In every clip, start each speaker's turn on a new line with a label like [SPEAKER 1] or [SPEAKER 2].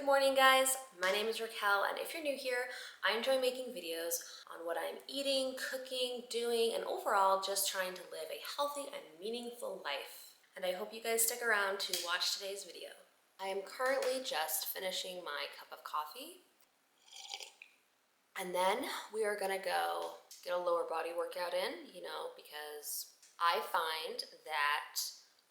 [SPEAKER 1] morning, guys. My name is Raquel, and if you're new here, I enjoy making videos on what I'm eating, cooking, doing, and overall just trying to live a healthy and meaningful life. And I hope you guys stick around to watch today's video. I am currently just finishing my cup of coffee, and then we are gonna go get a lower body workout in, because I find that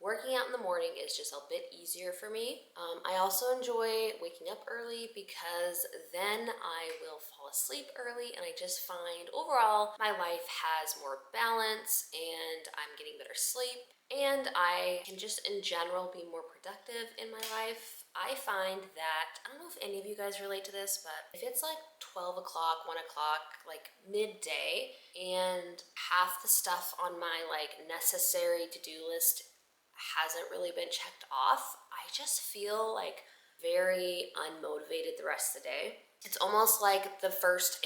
[SPEAKER 1] working out in the morning is just a bit easier for me. I also enjoy waking up early because then I will fall asleep early, and I just find overall my life has more balance and I'm getting better sleep, and I can just in general be more productive in my life. I find that, I don't know if any of you guys relate to this, but if it's like 12 o'clock, 1 o'clock, like midday, and half the stuff on my necessary to-do list hasn't really been checked off, I just feel like very unmotivated the rest of the day. It's almost like if the first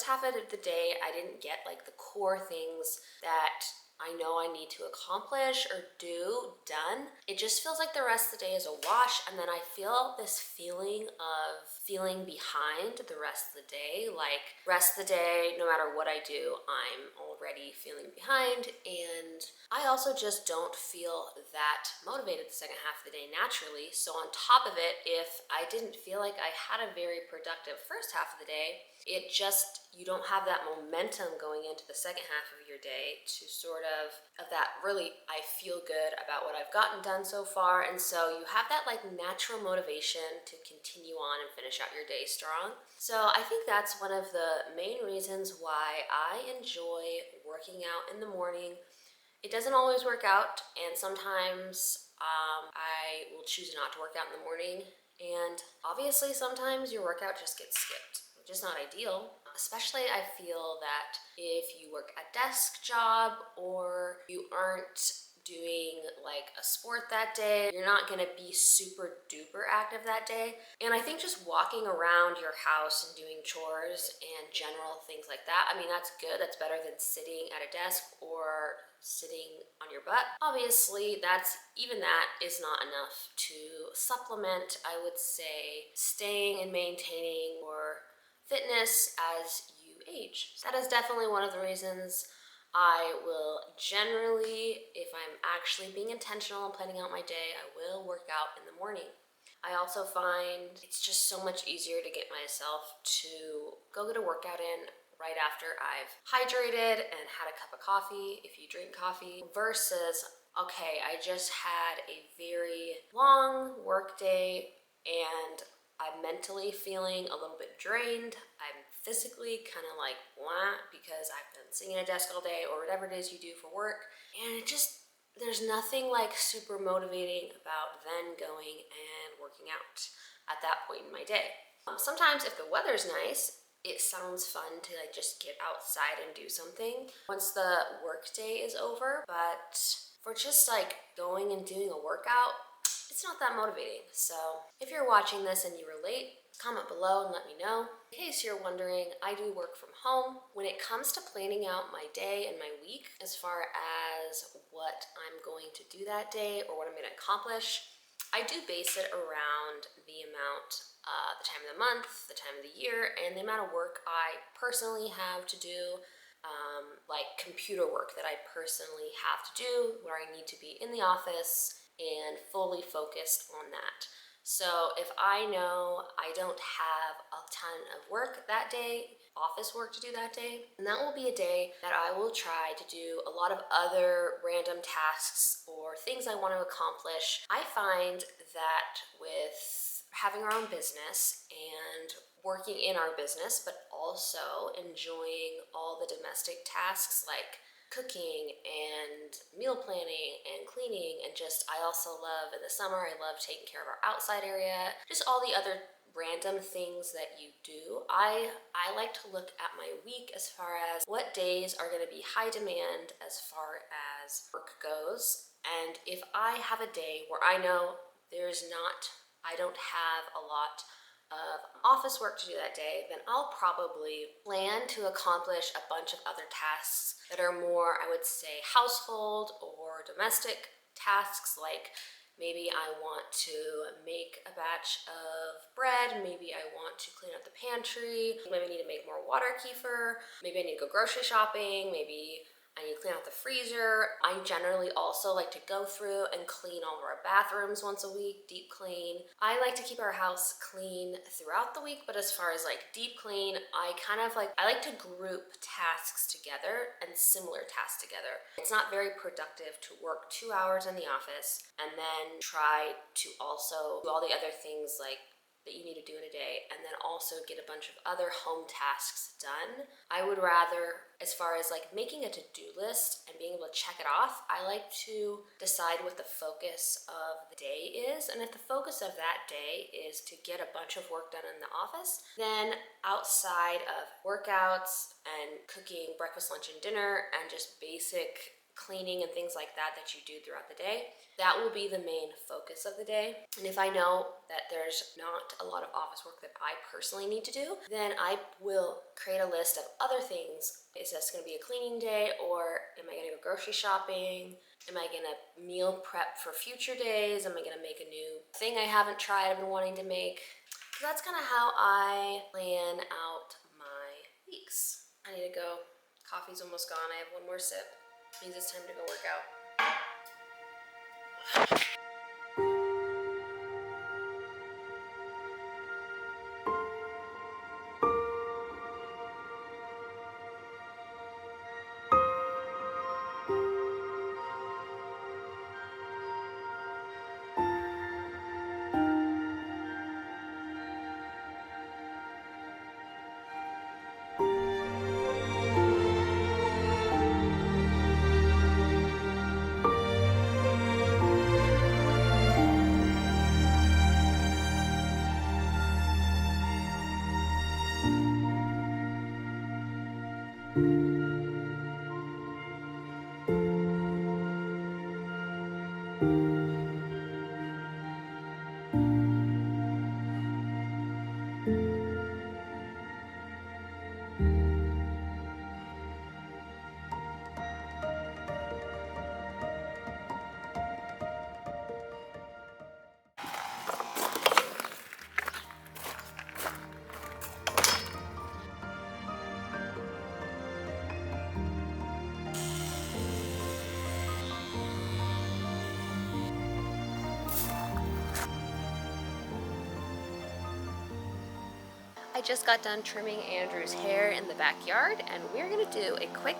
[SPEAKER 1] half of the day I didn't get like the core things that I know I need to accomplish or do done, it just feels like the rest of the day is a wash, and then I feel this feeling of feeling behind the rest of the day. Like, rest of the day, no matter what I do, I'm already feeling behind, and I also just don't feel that motivated the second half of the day naturally. So on top of it, if I didn't feel like I had a very productive first half of the day, you don't have that momentum going into the second half of your day to sort of that really, I feel good about what I've gotten done so far. And so you have that like natural motivation to continue on and finish out your day strong. So I think that's one of the main reasons why I enjoy working out in the morning. It doesn't always work out, and sometimes I will choose not to work out in the morning. And obviously sometimes your workout just gets skipped, which is not ideal. Especially I feel that if you work a desk job or you aren't doing like a sport that day, you're not gonna be super duper active that day. And I think just walking around your house and doing chores and general things like that, I mean, that's good. That's better than sitting at a desk or sitting on your butt. Obviously, that is not enough to supplement, I would say, staying and maintaining your fitness as you age. That is definitely one of the reasons I will generally, if I'm actually being intentional and planning out my day, I will work out in the morning. I also find it's just so much easier to get myself to go get a workout in right after I've hydrated and had a cup of coffee, if you drink coffee, versus, okay, I just had a very long work day and I'm mentally feeling a little bit drained. I'm physically kind of like blah because I've been sitting at a desk all day or whatever it is you do for work. And there's nothing like super motivating about then going and working out at that point in my day. Sometimes if the weather's nice, it sounds fun to like just get outside and do something once the work day is over. But for just like going and doing a workout, it's not that motivating. So if you're watching this and you relate, comment below and let me know. In case you're wondering, I do work from home. When it comes to planning out my day and my week, as far as what I'm going to do that day or what I'm going to accomplish, I do base it around the amount, the time of the month, the time of the year, and the amount of work I personally have to do, like computer work that I personally have to do, where I need to be in the office and fully focused on that. So if I know I don't have a ton of work that day, office work to do that day, and that will be a day that I will try to do a lot of other random tasks or things I want to accomplish. I find that with having our own business and working in our business, but also enjoying all the domestic tasks like cooking and meal planning and cleaning, and just I also love in the summer, I love taking care of our outside area, just all the other random things that you do. I like to look at my week as far as what days are going to be high demand as far as work goes, and if I have a day where I know I don't have a lot of office work to do that day, then I'll probably plan to accomplish a bunch of other tasks that are more, I would say, household or domestic tasks, like Maybe I want to make a batch of bread. Maybe I want to clean up the pantry. Maybe I need to make more water kefir. Maybe I need to go grocery shopping. Maybe I need to clean out the freezer. I generally also like to go through and clean all of our bathrooms once a week, deep clean. I like to keep our house clean throughout the week, but as far as like deep clean, I like to group tasks together and similar tasks together. It's not very productive to work 2 hours in the office and then try to also do all the other things like that you need to do in a day and then also get a bunch of other home tasks done. I would rather, as far as like making a to-do list and being able to check it off, I like to decide what the focus of the day is. And if the focus of that day is to get a bunch of work done in the office, then outside of workouts and cooking breakfast, lunch, and dinner and just basic cleaning and things like that that you do throughout the day, that will be the main focus of the day. And if I know that there's not a lot of office work that I personally need to do, then I will create a list of other things. Is this going to be a cleaning day, or am I going to go grocery shopping? Am I going to meal prep for future days? Am I going to make a new thing I haven't tried I've been wanting to make? So that's kind of how I plan out my weeks. I need to go. Coffee's almost gone. I have one more sip. Means it's time to go work out. I just got done trimming Andrew's hair in the backyard, and we're gonna do a quick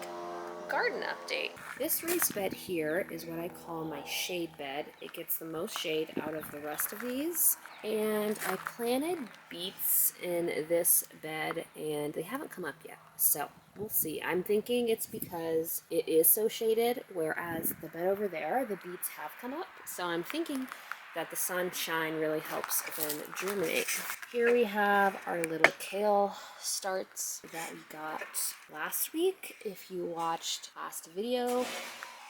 [SPEAKER 1] garden update. This raised bed here is what I call my shade bed. It gets the most shade out of the rest of these. And I planted beets in this bed, and they haven't come up yet. So we'll see. I'm thinking it's because it is so shaded, whereas the bed over there, the beets have come up. So I'm thinking that the sunshine really helps them germinate. Here we have our little kale starts that we got last week, if you watched last video.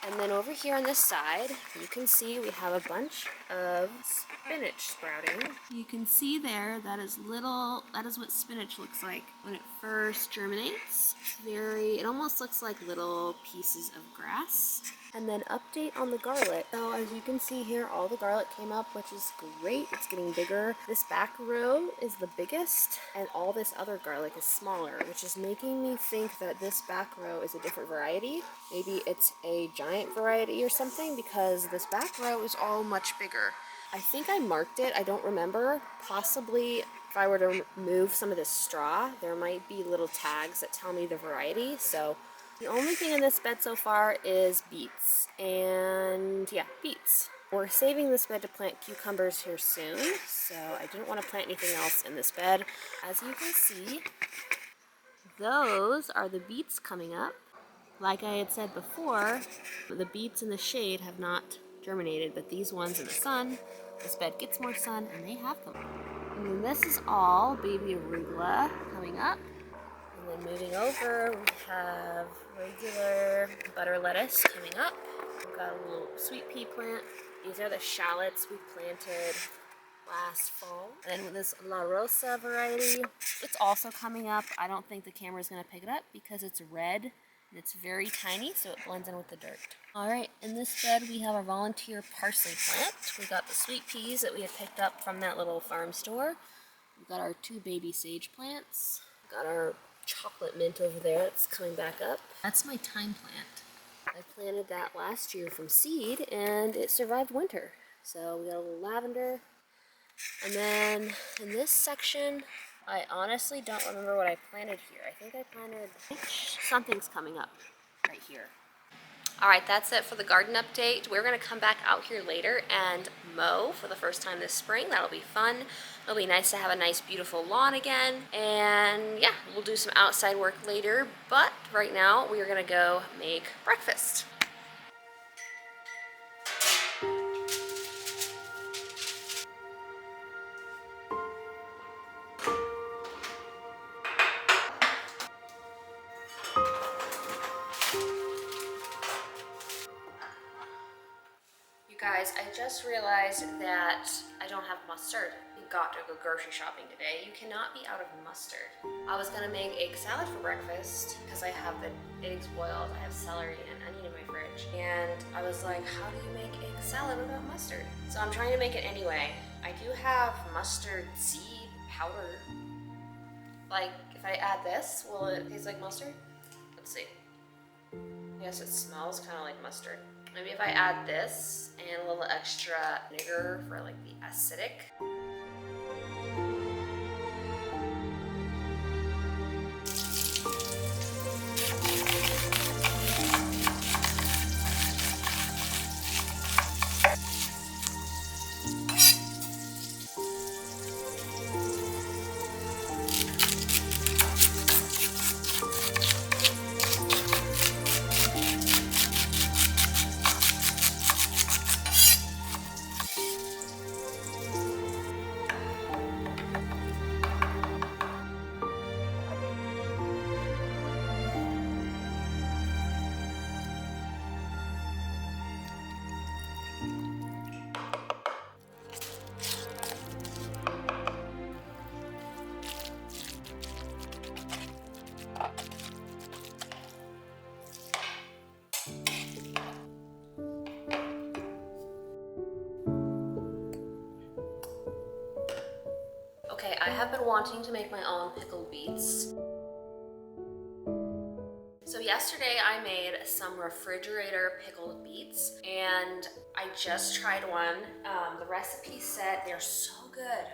[SPEAKER 1] And then over here on this side, you can see we have a bunch of spinach sprouting. You can see there, that is what spinach looks like when it first germinates. It almost looks like little pieces of grass. And then update on the garlic. So as you can see here, all the garlic came up, which is great. It's getting bigger. This back row is the biggest, and all this other garlic is smaller, which is making me think that this back row is a different variety. Maybe it's a giant variety or something, because this back row is all much bigger. I think I marked it. I don't remember. Possibly if I were to remove some of this straw, there might be little tags that tell me the variety. So the only thing in this bed so far is beets, and yeah, beets. We're saving this bed to plant cucumbers here soon, so I didn't want to plant anything else in this bed. As you can see, those are the beets coming up. Like I had said before, the beets in the shade have not germinated, but these ones in the sun, this bed gets more sun, and they have come up. And then this is all baby arugula coming up. And then moving over, we have regular butter lettuce coming up. We've got a little sweet pea plant. These are the shallots we planted last fall. And then this La Rosa variety, it's also coming up. I don't think the camera's gonna pick it up because it's red It's very tiny, so it blends in with the dirt. All right, in this bed we have our volunteer parsley plant. We got the sweet peas that we had picked up from that little farm store. We've got our 2 baby sage plants. We've got our chocolate mint over there. It's coming back up. That's my thyme plant. I planted that last year from seed, and it survived winter. So we got a little lavender. And then in this section, I honestly don't remember what I planted here. I think I planted... Something's coming up right here. All right, that's it for the garden update. We're gonna come back out here later and mow for the first time this spring. That'll be fun. It'll be nice to have a nice, beautiful lawn again. And yeah, we'll do some outside work later, but right now we are gonna go make breakfast. Guys, I just realized that I don't have mustard. We got to go grocery shopping today. You cannot be out of mustard. I was gonna make egg salad for breakfast because I have the eggs boiled. I have celery and onion in my fridge. And I was like, how do you make egg salad without mustard? So I'm trying to make it anyway. I do have mustard seed powder. Like, if I add this, will it taste like mustard? Let's see. Yes, it smells kind of like mustard. Maybe if I add this and a little extra vinegar for like the acidic. Okay, I have been wanting to make my own pickled beets. So yesterday I made some refrigerator pickled beets and I just tried one. The recipe said they're so good.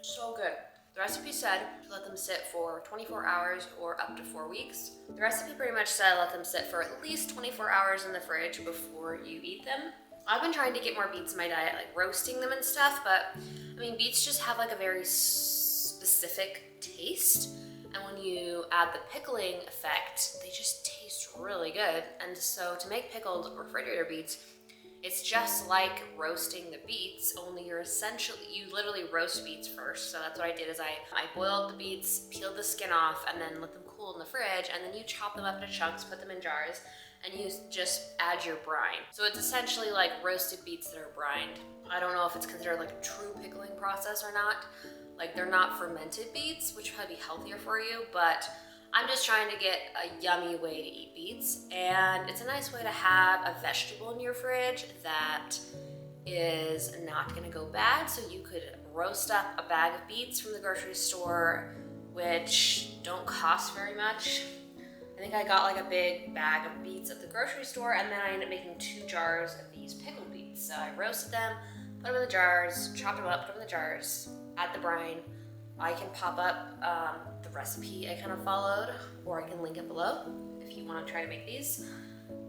[SPEAKER 1] So good. The recipe said to let them sit for 24 hours or up to 4 weeks. The recipe pretty much said let them sit for at least 24 hours in the fridge before you eat them. I've been trying to get more beets in my diet, like roasting them and stuff, but I mean, beets just have like a very specific taste. And when you add the pickling effect, they just taste really good. And so to make pickled refrigerator beets, it's just like roasting the beets, only you literally roast beets first. So that's what I did is I boiled the beets, peeled the skin off, and then let them cool in the fridge, and then you chop them up into chunks, put them in jars, and you just add your brine. So it's essentially like roasted beets that are brined. I don't know if it's considered like a true pickling process or not. Like they're not fermented beets, which would probably be healthier for you, but I'm just trying to get a yummy way to eat beets, and it's a nice way to have a vegetable in your fridge that is not gonna go bad. So you could roast up a bag of beets from the grocery store, which don't cost very much. I think I got like a big bag of beets at the grocery store, and then I ended up making 2 jars of these pickled beets. So I roasted them, put them in the jars, chopped them up, put them in the jars, add the brine. I can pop up the recipe I kind of followed, or I can link it below if you want to try to make these.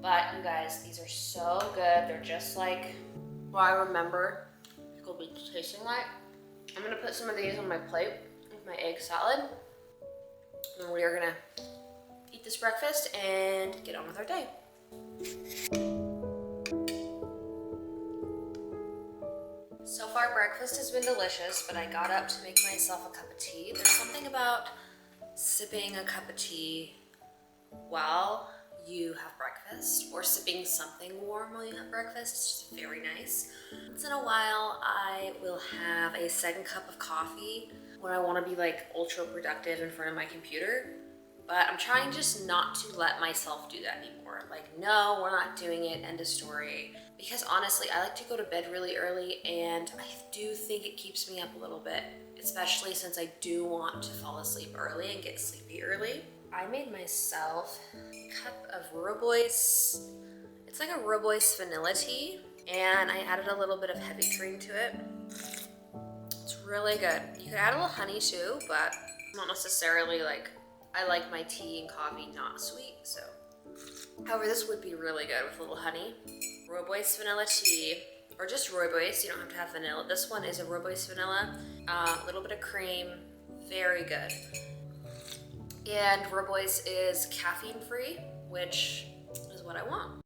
[SPEAKER 1] But you guys, these are so good. They're just like what I remember pickled beets tasting like. I'm gonna put some of these on my plate with my egg salad, and we are gonna eat this breakfast and get on with our day. So far breakfast has been delicious, but I got up to make myself a cup of tea. There's something about sipping a cup of tea while you have breakfast, or sipping something warm while you have breakfast. It's just very nice. Once in a while, I will have a second cup of coffee when I want to be like ultra productive in front of my computer. But I'm trying just not to let myself do that anymore. Like, no, we're not doing it, end of story. Because honestly, I like to go to bed really early, and I do think it keeps me up a little bit, especially since I do want to fall asleep early and get sleepy early. I made myself a cup of Robois. It's like a Robois vanilla tea, and I added a little bit of heavy cream to it. It's really good. You could add a little honey too, but not necessarily like, I like my tea and coffee not sweet, so. However, this would be really good with a little honey. Robois vanilla tea, or just Robois, you don't have to have vanilla. This one is a Robois vanilla, a little bit of cream, very good. And Robois is caffeine free, which is what I want.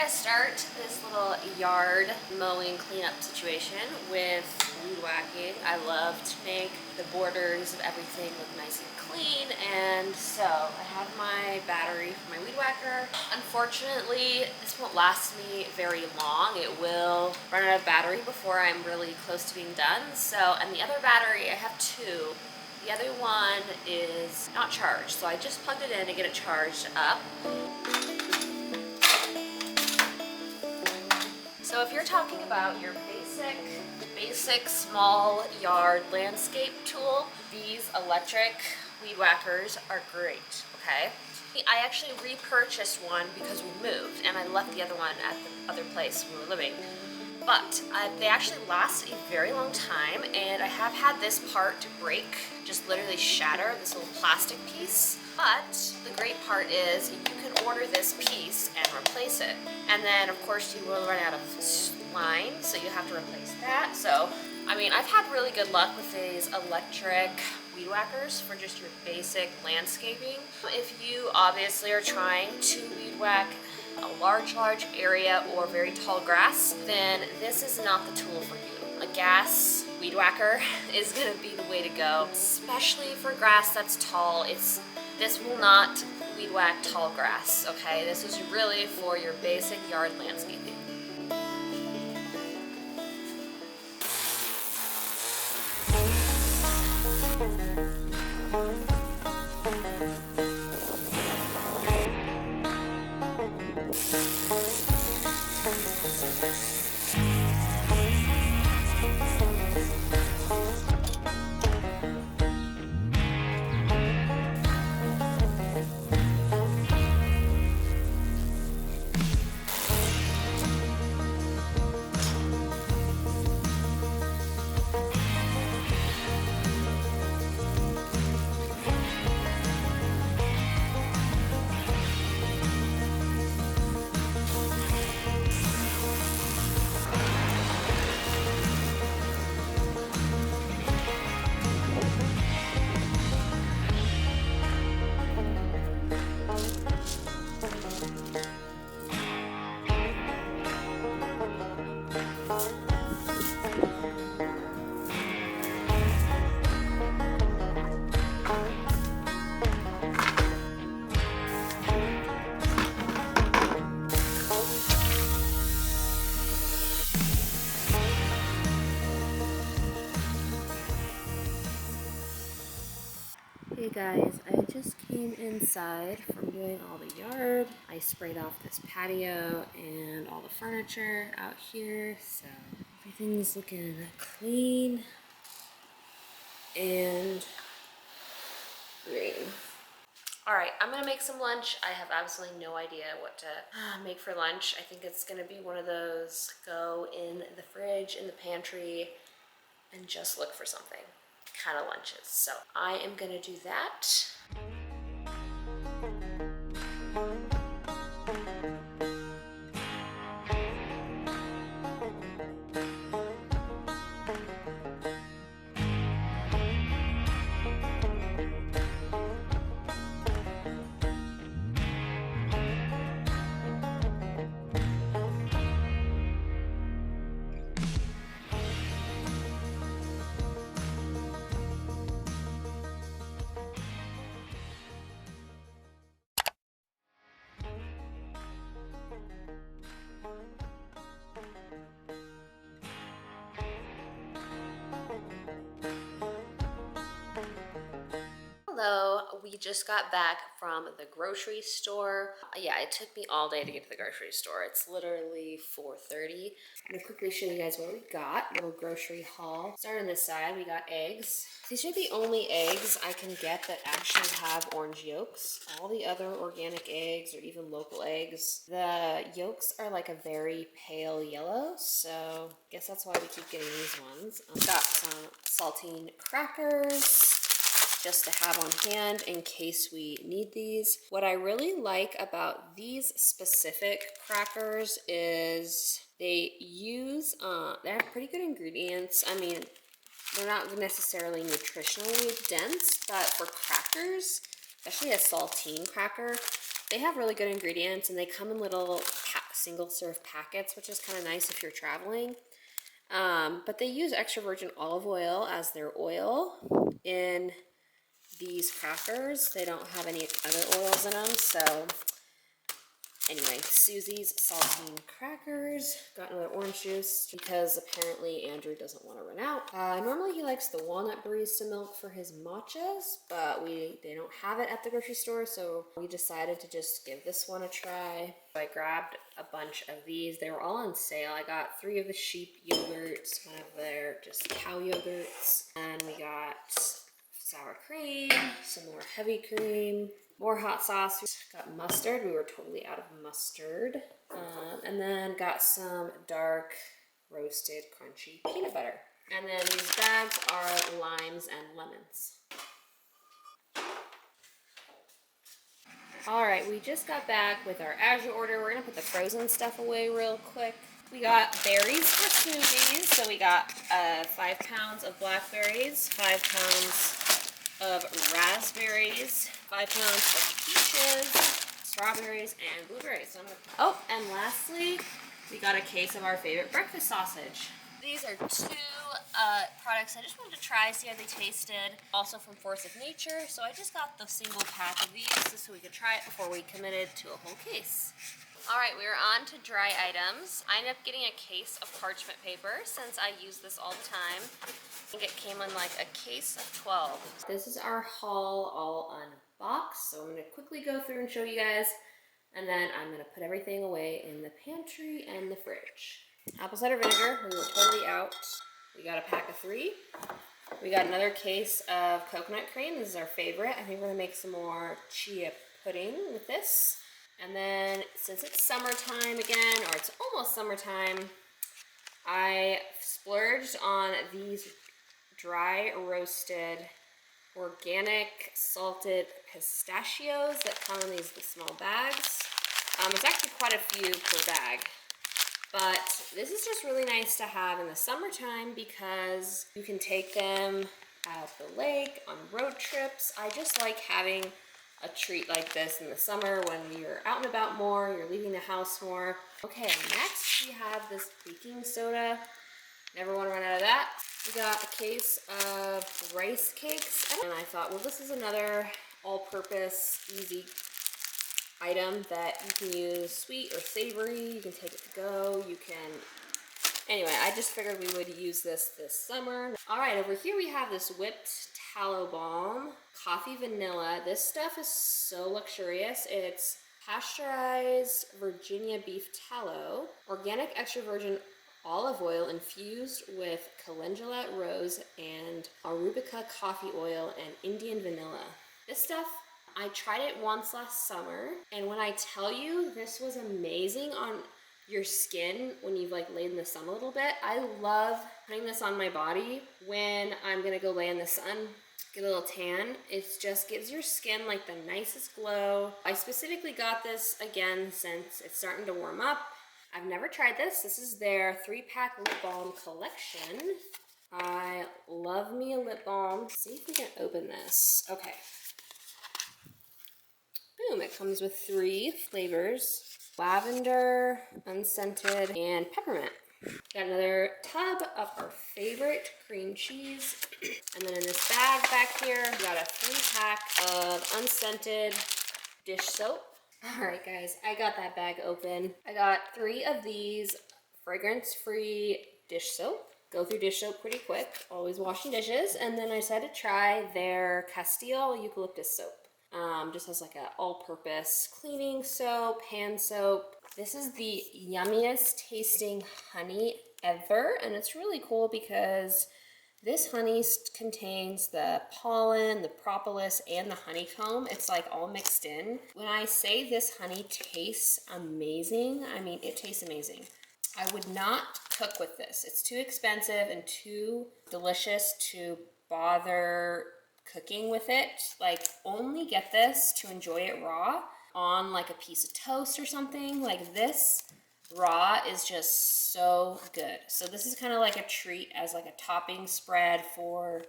[SPEAKER 1] Start this little yard mowing cleanup situation with weed whacking. I love to make the borders of everything look nice and clean, and so I have my battery for my weed whacker. Unfortunately, this won't last me very long. It will run out of battery before I'm really close to being done. So, and the other battery, I have two. The other one is not charged, so I just plugged it in to get it charged up. So if you're talking about your basic small yard landscape tool, these electric weed whackers are great, okay? I actually repurchased one because we moved and I left the other one at the other place we were living. But they actually last a very long time, and I have had this part break, just literally shatter, this little plastic piece. But the great part is you can order this piece and replace it. And then of course you will run out of line, so you have to replace that. So, I mean, I've had really good luck with these electric weed whackers for just your basic landscaping. If you obviously are trying to weed whack a large area or very tall grass, then this is not the tool for you. A gas weed whacker is going to be the way to go, especially for grass that's tall. This will not weed whack tall grass, okay? This is really for your basic yard landscaping. Hey guys, I just came inside from doing all the yard. I sprayed off this patio and all the furniture out here, so everything's looking clean and green. All right, I'm gonna make some lunch. I have absolutely no idea what to make for lunch. I think it's gonna be one of those go in the fridge, in the pantry, and just look for something kind of lunches. So I am gonna do that. Hello, we just got back from the grocery store. Yeah, it took me all day to get to the grocery store. It's literally 4:30. I'm gonna quickly show you guys what we got. Little grocery haul. Starting on this side, we got eggs. These are the only eggs I can get that actually have orange yolks. All the other organic eggs or even local eggs, the yolks are like a very pale yellow, so I guess that's why we keep getting these ones. I've got some saltine crackers, just to have on hand in case we need these. What I really like about these specific crackers is they have pretty good ingredients. I mean, they're not necessarily nutritionally dense, but for crackers, especially a saltine cracker, they have really good ingredients and they come in little single serve packets, which is kind of nice if you're traveling. But they use extra virgin olive oil as their oil in these crackers. They don't have any other oils in them, so anyway, Susie's saltine crackers. Got another orange juice because apparently Andrew doesn't want to run out. Normally he likes the walnut barista milk for his matchas, but they don't have it at the grocery store, so we decided to just give this one a try. I grabbed a bunch of these. They were all on sale. I got 3 of the sheep yogurts, one of their just cow yogurts, and we got sour cream, some more heavy cream, more hot sauce. Got mustard. We were totally out of mustard. And then got some dark roasted crunchy peanut butter. And then these bags are limes and lemons. All right, we just got back with our Azure order. We're gonna put the frozen stuff away real quick. We got berries for smoothies. So we got 5 pounds of blackberries, 5 pounds of raspberries, 5 pounds of peaches, strawberries, and blueberries. Oh, and lastly, we got a case of our favorite breakfast sausage. These are 2 products I just wanted to try, see how they tasted. Also from Force of Nature, so I just got the single pack of these just so we could try it before we committed to a whole case. All right, we are on to dry items. I ended up getting a case of parchment paper since I use this all the time. I think it came in like a case of 12. This is our haul all unboxed, so I'm gonna quickly go through and show you guys, and then I'm gonna put everything away in the pantry and the fridge. Apple cider vinegar, we were totally out. We got a pack of 3. We got another case of coconut cream. This is our favorite. I think we're gonna make some more chia pudding with this. And then since it's summertime again, or it's almost summertime, I splurged on these dry roasted organic salted pistachios that come in these small bags. It's actually quite a few per bag. But this is just really nice to have in the summertime because you can take them out the lake on road trips. I just like having a treat like this in the summer when you're out and about more, you're leaving the house more. Okay, next we have this baking soda. Never want to run out of that. We got a case of rice cakes, and I thought, well, this is another all-purpose easy item that you can use sweet or savory. You can take it to go. You can, anyway, I just figured we would use this summer. All right, over here we have this whipped tallow balm, coffee vanilla. This stuff is so luxurious. It's pasteurized Virginia beef tallow, organic extra virgin olive oil infused with calendula rose and arabica coffee oil and Indian vanilla. This stuff I tried it once last summer, and when I tell you this was amazing on your skin when you've like laid in the sun a little bit. I love putting this on my body when I'm gonna go lay in the sun, get a little tan. It just gives your skin like the nicest glow. I specifically got this again since it's starting to warm up. I've never tried this. This is their 3-pack lip balm collection. I love me a lip balm. Let's see if we can open this. Okay. Boom, it comes with 3 flavors. Lavender, unscented, and peppermint. Got another tub of our favorite cream cheese. And then in this bag back here, we got a 3-pack of unscented dish soap. All right, guys, I got that bag open. I got 3 of these fragrance-free dish soap. Go through dish soap pretty quick, always washing dishes. And then I decided to try their Castile eucalyptus soap. Just has like a all-purpose cleaning soap, hand soap. This is the yummiest tasting honey ever, and it's really cool because this honey contains the pollen, the propolis, and the honeycomb. It's like all mixed in. When I say this honey tastes amazing, I mean it tastes amazing. I would not cook with this. It's too expensive and too delicious to bother cooking with it. Like, only get this to enjoy it raw on like a piece of toast or something. Like, this raw is just so good. So this is kind of like a treat as like a topping spread for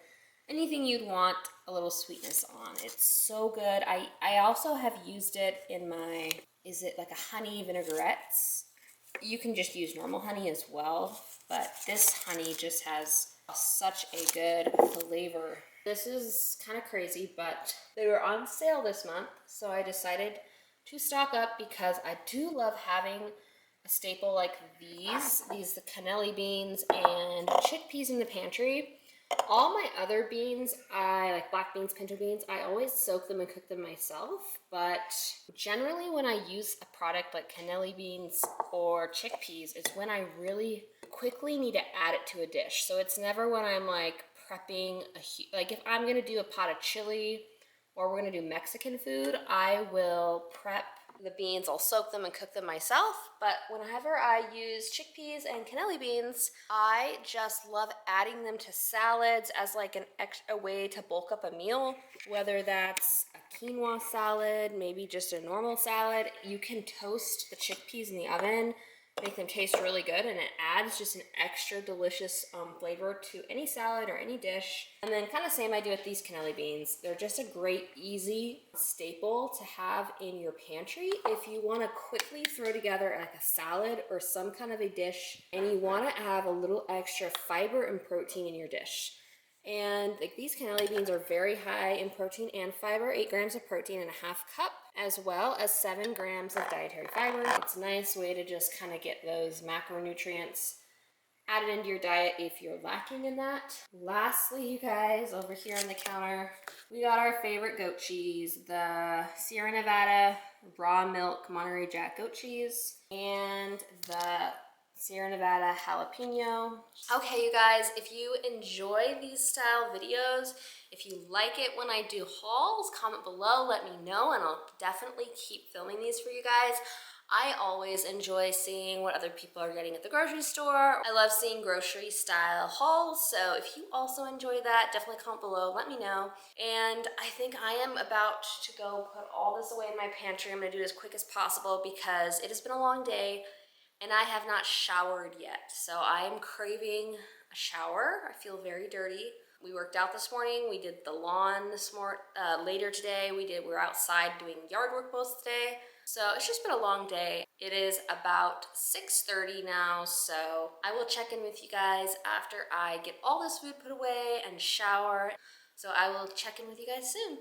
[SPEAKER 1] anything you'd want a little sweetness on. It's so good. I also have used it in my, is it like a honey vinaigrettes? You can just use normal honey as well, but this honey just has such a good flavor. This is kind of crazy, but they were on sale this month, so I decided to stock up because I do love having a staple like these the cannelli beans and chickpeas in the pantry. All my other beans, I like black beans, pinto beans, I always soak them and cook them myself, but generally when I use a product like cannelli beans or chickpeas, it's when I really quickly need to add it to a dish. So it's never when I'm like prepping like if I'm gonna do a pot of chili or we're gonna do Mexican food, I will prep the beans. I'll soak them and cook them myself, but whenever I use chickpeas and cannelli beans, I just love adding them to salads as like an extra way to bulk up a meal, whether that's a quinoa salad, maybe just a normal salad. You can toast the chickpeas in the oven, make them taste really good, and it adds just an extra delicious flavor to any salad or any dish. And then kind of same I do with these cannelli beans. They're just a great, easy staple to have in your pantry if you want to quickly throw together like a salad or some kind of a dish and you want to have a little extra fiber and protein in your dish. And like these cannelli beans are very high in protein and fiber, 8 grams of protein and a half cup, as well as 7 grams of dietary fiber. It's a nice way to just kind of get those macronutrients added into your diet if you're lacking in that. Lastly, you guys, over here on the counter, we got our favorite goat cheese, the Sierra Nevada raw milk Monterey Jack goat cheese, and the Sierra Nevada jalapeno. Okay, you guys, if you enjoy these style videos, if you like it when I do hauls, comment below, let me know, and I'll definitely keep filming these for you guys. I always enjoy seeing what other people are getting at the grocery store. I love seeing grocery style hauls, so if you also enjoy that, definitely comment below, let me know. And I think I am about to go put all this away in my pantry. I'm gonna do it as quick as possible because it has been a long day and I have not showered yet. So I am craving a shower. I feel very dirty. We worked out this morning. We did the lawn this morning. Later today, we were outside doing yard work most of the day. So it's just been a long day. It is about 6:30 now, so I will check in with you guys after I get all this food put away and shower. So I will check in with you guys soon.